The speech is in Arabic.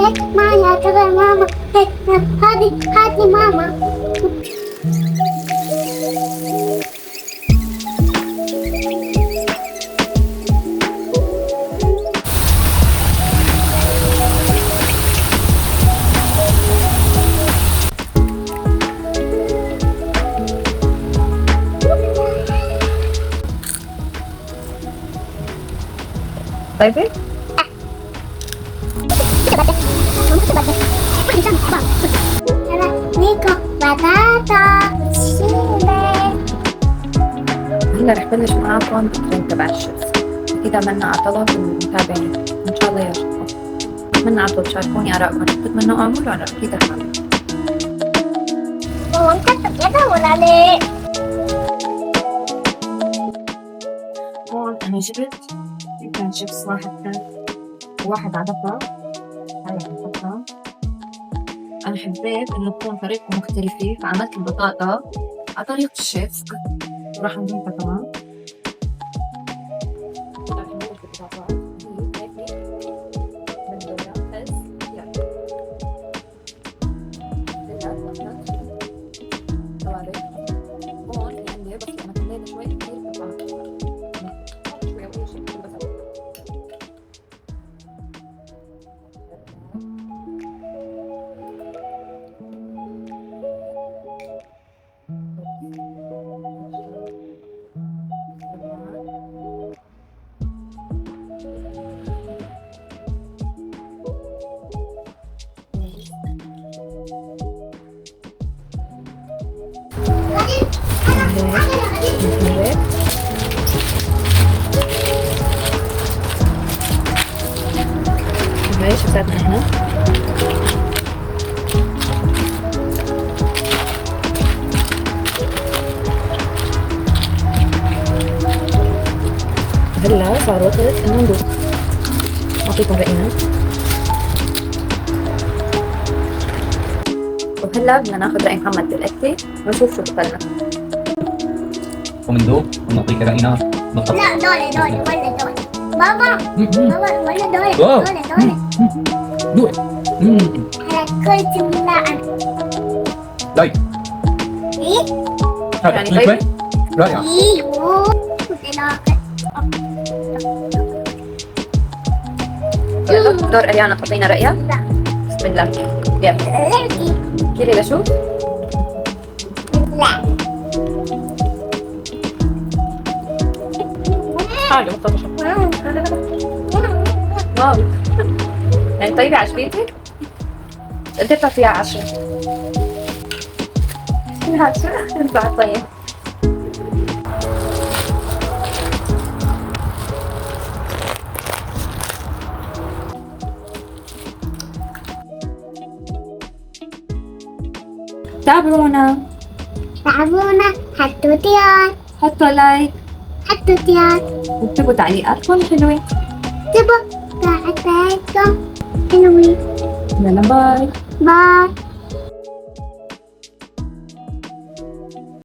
هيك معي اعتبر ماما، هيك هذه ماما. طيبة؟ ريكو بطاطا شيبة. هلا رح بلش معاكم بالترند تبع الشيفs. أكيد عملنا على طلب المتابعين، إن شاء الله يعجبكم. بتمنى على طول تشاركوني آرائكم، بتتمنوا أعمل وأنا أكيد رح أعمل. هو انت كده ولا ليه؟ هون أنا جبت كان شيبس واحد كان وواحد عدفة. هاي عدفة. أنا حبيت إنه تكون طريقته مختلفة، فعملت البطاطا على طريقة الشيف وراح نضيفها كمان. هاي شفتنا هنا. هلا صار وقت إنه ندوق. أعطيكم رأينا. وهلا بدنا ناخذ رأي محمد بالأكل ونشوف شو بطلنا. ومندوب ونعطيك رأينا نقطة. لا دولي ولا دولي بابا بابا ولا دولي دولي دوق. على كل تملاء. لايك. ايه؟ هذا يعني كيف طيب؟ رائع. ايه دور أريانا تعطينا رأيها؟ لا بسم الله. يلا كيري لشوف. لا حلو طبعا. واو. يعني طيبة عجبتك؟ قد بتعطيها 10؟ 10 بعد طيب. تابعونا، حطوا تيار، حطوا لايك حطوا تيار، واكتبوا تعليقاتكم الحلوة. تبوا تعطيكم حلوين. يلا باي. باي.